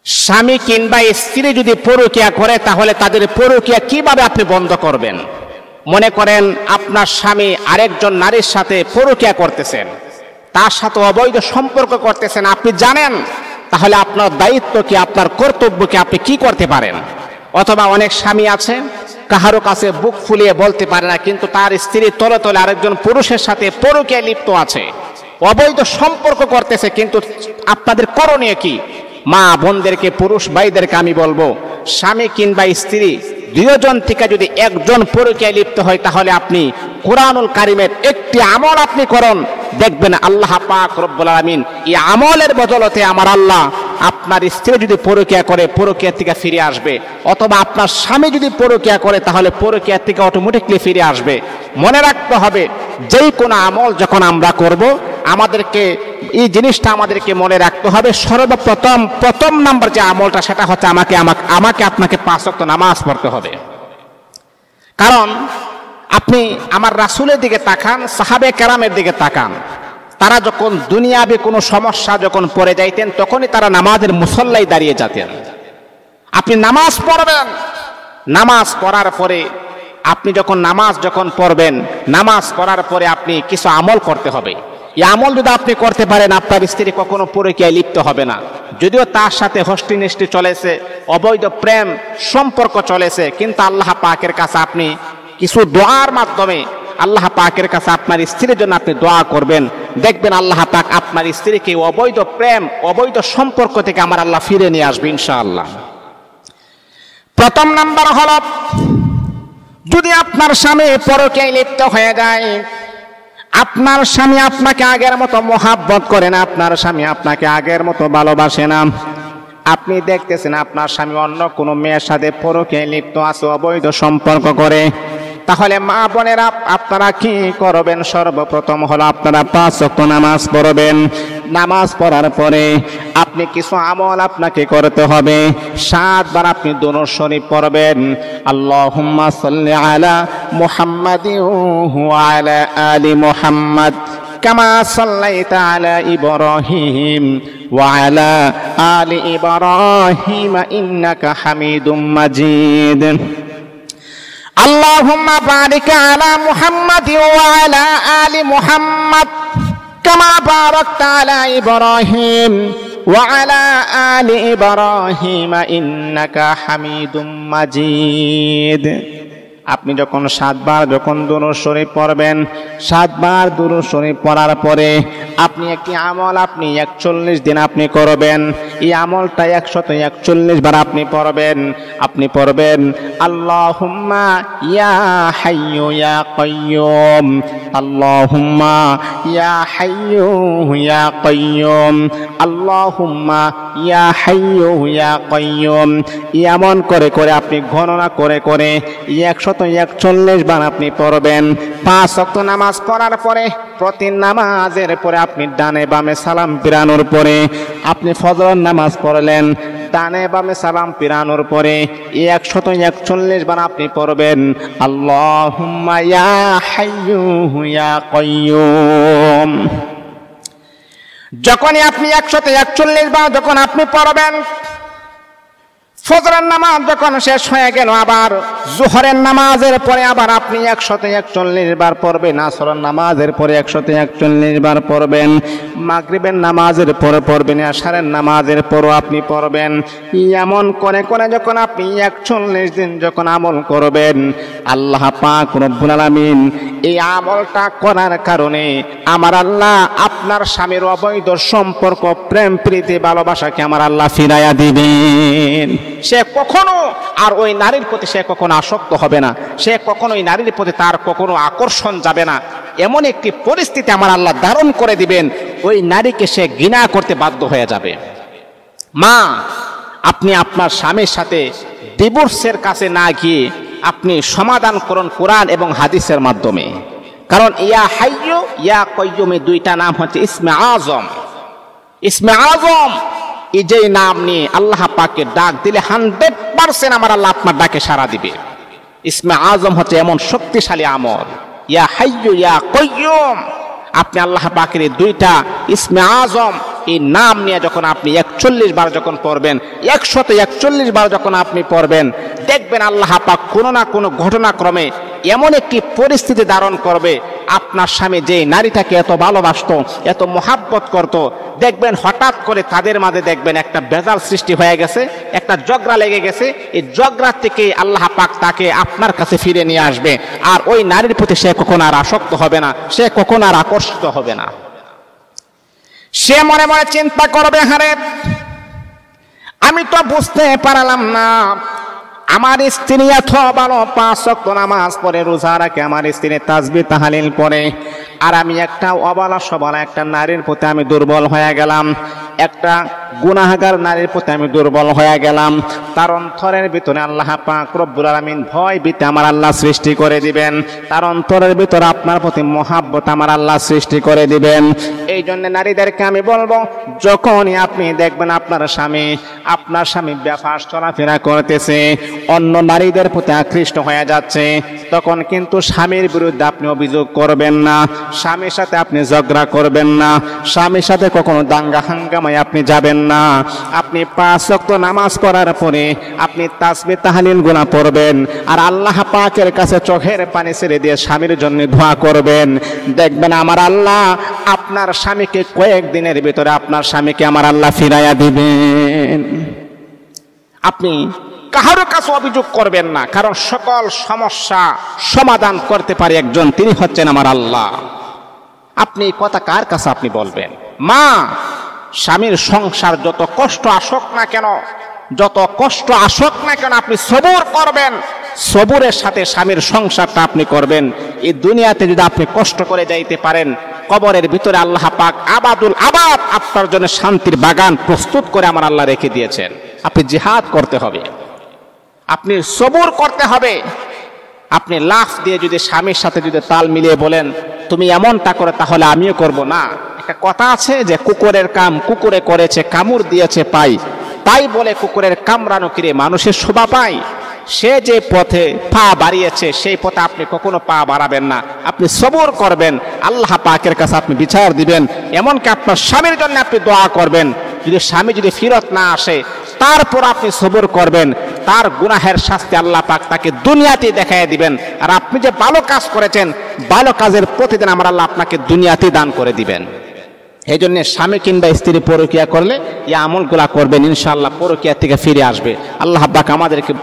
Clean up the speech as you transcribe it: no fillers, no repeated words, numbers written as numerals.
স্বামী কিংবা স্ত্রী যদি পরকীয়া করে তাহলে তাদের পরকীয়া কিভাবে আপনি বন্ধ করবেন? মনে করেন আপনার স্বামী আরেকজন নারীর সাথে পরকীয়া করতেছেন, তার সাথে অবৈধ সম্পর্ক করতেছেন, আপনি জানেন, তাহলে আপনার দায়িত্ব কি, আপনার কর্তব্য কি, আপনি কি করতে পারেন? অথবা অনেক স্বামী আছে কাহারো কাছে বুক ফুলিয়ে বলতে পারে না, কিন্তু তার স্ত্রী তলে তলে আরেকজন পুরুষের সাথে পরকীয়ায় লিপ্ত আছে, অবৈধ সম্পর্ক করতেছে, কিন্তু আপনাদের করণীয় কি? মা বোনদেরকে, পুরুষ ভাইদেরকে আমি বলবো, স্বামী কিংবা স্ত্রী দুইজন থেকে যদি একজন পরকীয়ায় লিপ্ত হয় তাহলে আপনি কুরআনুল কারীমের একটি আমল আপনি করুন, দেখবেন আল্লাহ পাক রব্বুল আলামিন এই আমলের বদলতে আমার আল্লাহ আপনার স্ত্রী যদি পরকীয়া করে পরকীয়া থেকে ফিরে আসবে, অথবা আপনার স্বামী যদি পরকীয়া করে তাহলে পরকীয়া থেকে অটোমেটিকলি ফিরে আসবে। মনে রাখতে হবে, যেই কোনো আমল যখন আমরা করব আমাদেরকে এই জিনিসটা আমাদেরকে মনে রাখতে হবে, প্রথম নাম্বার যে আমলটা সেটা হচ্ছে আমাকে আপনাকে 5 ওয়াক্ত নামাজ পড়তে হবে। কারণ আপনি আমার রাসূলের দিকে তাকান, সাহাবে কেরামের দিকে তাকান, তারা যখন দুনিয়াবি কোনো সমস্যা যখন পড়ে যাইতেন তখনই তারা নামাজের মুসল্লায় দাঁড়িয়ে যেতেন। আপনি নামাজ পড়বেন, নামাজ পড়ার পরে আপনি যখন পড়বেন, নামাজ পড়ার পরে আপনি কিছু আমল করতে হবে। এই আমল যদি আপনি করতে পারেন আপনার স্ত্রী কখনো পরকীয়ায় লিপ্ত হবে না। যদিও তার সাথে হস্তি নিষ্টি চলেছে, অবৈধ প্রেম সম্পর্ক চলেছে, কিন্তু আল্লাহ পাকের কাছে আপনি কিছু দোয়ার মাধ্যমে আল্লাহ পাকের কাছে আপনার স্ত্রীর জন্য আপনি দোয়া করবেন, দেখবেন আল্লাহ পাক আপনার স্ত্রীকে অবৈধ প্রেম, অবৈধ সম্পর্ক থেকে আমার আল্লাহ ফিরে নিয়ে আসবে ইনশাআল্লাহ। প্রথম নাম্বার হলো, যদি আপনার স্বামী পরকীয়ায় লিপ্ত হয়ে যায়, আপনার স্বামী আপনাকে আগের মতো মহাব্বত করে না, আপনার স্বামী আপনাকে আগের মতো ভালোবাসে না, আপনি দেখতেছেন আপনার স্বামী অন্য কোনো মেয়ের সাথে পরকীয়ায় লিপ্ত আছে, অবৈধ সম্পর্ক করে, তাহলে মা বোনেরা আপনারা কি করবেন? সর্বপ্রথম হলো আপনারা 5 ওয়াক্ত নামাজ পড়বেন। নামাজ পড়ার পরে আপনি কিছু আমল আপনাকে করতে হবে। 7 বার আপনি দুরূদ শরীফ পড়বেন। আল্লাহুম্মা সাল্লি আলা মুহাম্মাদিন ওয়া আলা আলি মুহাম্মাদ কামা সাল্লাইতা আলা ইব্রাহিম ওয়া আলা আলি ইব্রাহিম ইন্নাকা হামিদুম মাজিদ। আল্লাহুম্মা বারিক আলা মুহাম্মাদ ওয়া আলা আলি মুহাম্মাদ কামা বারাকতা আলা ইব্রাহিম ওয়া আলা আলি ইব্রাহিম ইন্নাকা হামিদুম মাজিদ। আপনি যখন 7 বার দুরূদ শরীফ পড়বেন, 7 বার দুরূদ শরীফ পড়ার পরে আপনি একটি আমল আপনি 41 দিন আপনি করবেন। এই আমলটা 141 বার আপনি পড়বেন। আপনি পড়বেন আল্লাহুম্মা ইয়া হাইয়্যু ইয়া কাইয়্যুম, আল্লাহুম্মা ইয়া হাইয়্যু ইয়া কাইয়্যুম, আল্লাহুম্মা ইয়া হাইয়্যু ইয়া কাইয়্যুম। এমন করে করে আপনি গণনা করে করে 141 বার আপনি পড়বেন। 5 ওয়াক্ত নামাজ পড়ার পরে প্রতি নামাজের পরে আপনি ডানে বামে সালাম ফিরানোর পরে আপনি ফজরের নামাজ পড়লেন, ডানে বামে সালাম ফিরানোর পরে 141 বার আপনি পড়বেন আল্লাহুম্মা ইয়া হাইয়্যু ইয়া কাইয়্যুম। যখনই আপনি 141 বার যখন আপনি পড়বেন, ফজরের নামাজ যখন শেষ হয়ে গেল, আবার জোহরের নামাজের পরে আবার আপনি 141 বার পড়বেন, আসরের নামাজের পরে 141 বার পড়বেন, মাগরিবের নামাজের পরে পড়বেন, এশারের নামাজের পরও আপনি পড়বেন। এমন করে করে যখন আপনি 41 দিন যখন আমল করবেন, আল্লাহ পাক রব্বুল আলামিন এই আমলটা করার কারণে আমার আল্লাহ আপনার স্বামীর অবৈধ সম্পর্ক, প্রেম প্রীতি ভালোবাসাকে আমার আল্লাহ ফিরাইয়া দিবেন। সে কখনো আর ওই নারীর প্রতি সে কখনো আসক্ত হবে না, সে কখনো ওই নারীর প্রতি তার কখনো আকর্ষণ যাবে না। এমন একটি পরিস্থিতি আমার আল্লাহ ধারণ করে দিবেন, ওই নারীকে সে ঘৃণা করতে বাধ্য হয়ে যাবে। মা, আপনি আপনার স্বামীর সাথে ডিভোর্সের কাছে না গিয়ে আপনি সমাধান করুন কোরআন এবং হাদিসের মাধ্যমে। কারণ ইয়া হাইয়্যু ইয়া কাইয়্যুম এই 2টা নাম হচ্ছে ইসমে আজম। ইসমে আজম, এই যে নাম নিয়ে আল্লাহ পাকে ডাক দিলে 100% আমার আল্লাহ আপনার ডাকে সাড়া দিবে। ইসমে আজম হচ্ছে এমন শক্তিশালী আমল। ইয়া হাইয়্যু ইয়া কাইয়্যুম, আপনি আল্লাহ পাকের এই 2টা ইসমে আজম এই নাম নিয়ে যখন আপনি 41 বার যখন পড়বেন, 141 বার যখন আপনি পড়বেন, দেখবেন আল্লাহ পাক কোনো না কোনো ঘটনাক্রমে এমন একটি পরিস্থিতি ধারণ করবে, আপনার স্বামী যে নারীটাকে এত ভালোবাসতো, এত মোহাব্বত করত, দেখবেন হঠাৎ করে তাদের মাঝে দেখবেন একটা বেজাল সৃষ্টি হয়ে গেছে, একটা ঝগড়া লেগে গেছে। এই ঝগড়া থেকে আল্লাহ পাক তাকে আপনার কাছে ফিরে নিয়ে আসবে, আর ওই নারীর প্রতি সে কখনো আর আসক্ত হবে না, সে কখনো আর আকর্ষিত হবে না। সে মনে মনে চিন্তা করবে, হারে আমি তো বুঝতে পারলাম না, আমার স্ত্রী এত ভালো 5 ওয়াক্ত নামাজ পড়ে, রোজা রাখে, আমার স্ত্রী তাসবিহ তাহলিল পড়ে, আর আমি একটা অবলা সবলা একটা নারীর প্রতি আমি দুর্বল হয়ে গেলাম, একটা গুনাহগার নারীর প্রতি আমি দুর্বল হয়ে গেলাম। তার অন্তরের ভিতরে আল্লাহ পাক রব্বুল আলামিন ভয় ভীতি আমার আল্লাহ সৃষ্টি করে দিবেন, তার অন্তরের ভিতরে আপনার প্রতি মহাব্বত আমার আল্লাহ সৃষ্টি করে দিবেন। এই জন্য নারীদেরকে আমি বলবো, যখনই আপনি দেখবেন আপনার স্বামী ব্যাপার চলাফেরা করতেছে, অন্য নারীদের প্রতি আকৃষ্ট হয়ে যাচ্ছে, তখন কিন্তু স্বামীর বিরুদ্ধে আপনি অভিযোগ করবেন না, স্বামীর সাথে আপনি ঝগড়া করবেন না, স্বামীর সাথে কখনো দাঙ্গা হাঙ্গামায় আপনি যাবেন না। আপনি 5 ওয়াক্ত নামাজ পড়ার পরে আপনি তাসবিহ তাহলিল গুনাহ পড়বেন, আর আল্লাহ পাকের কাছে চোখের পানি ছেড়ে দিয়ে স্বামীর জন্য দোয়া করবেন। দেখবেন আমার আল্লাহ আপনার স্বামীকে কয়েকদিনের ভিতরে আপনার স্বামীকে আমার আল্লাহ ফিরাইয়া দিবেন। আপনি কারো কাছে অভিযোগ করবেন না, কারণ সকল সমস্যা সমাধান করতে পারে একজন, তিনি হচ্ছেন আমার আল্লাহ। আপনি এই কথা কার কাছে আপনি বলবেন? মা, স্বামীর সংসার যত কষ্ট আসুক না কেন, আপনি সবুর করবেন, সবুরের সাথে স্বামীর সংসারটা আপনি করবেন। এই দুনিয়াতে যদি আপনি কষ্ট করে যাইতে পারেন, কবরের ভিতরে আল্লাহ পাক আবাদুল আবাদ আপনার জন্য শান্তির বাগান প্রস্তুত করে আমার আল্লাহ রেখে দিয়েছেন। আপনি জিহাদ করতে হবে, আপনি সবুর করতে হবে। আপনি লাফ দিয়ে যদি স্বামীর সাথে যদি তাল মিলিয়ে বলেন তুমি এমনটা করে, তাহলে আমিও করব না। একটা কথা আছে যে কুকুরের কাম কুকুরে করেছে, কামড় দিয়েছে পাই, তাই বলে কুকুরের কামড়ানো কিরে মানুষের শোভা পায়। সে যে পথে পা বাড়িয়েছে সেই পথে আপনি কখনো পা বাড়াবেন না, আপনি সবর করবেন, আল্লাহ পাকের কাছে আপনি বিচার দিবেন। এমনকি আপনার স্বামীর জন্য আপনি দোয়া করবেন, যদি স্বামী যদি ফিরত না আসে তারপর আপনি সবর করবেন, তার গুনাহের শাস্তি আল্লাহ পাক তাকে দুনিয়াতে দেখায় দিবেন। আর আপনি যে ভালো কাজ করেছেন, ভালো কাজের প্রতিদিন আমার আল্লাহ আপনাকে দুনিয়াতে দান করে দিবেন। এই জন্য স্বামী কিংবা স্ত্রী পরকীয়া করলে এই আমলগুলা করবেন, ইনশাআল্লাহ পরকীয়া থেকে ফিরে আসবে। আল্লাহ পাক আমাদেরকে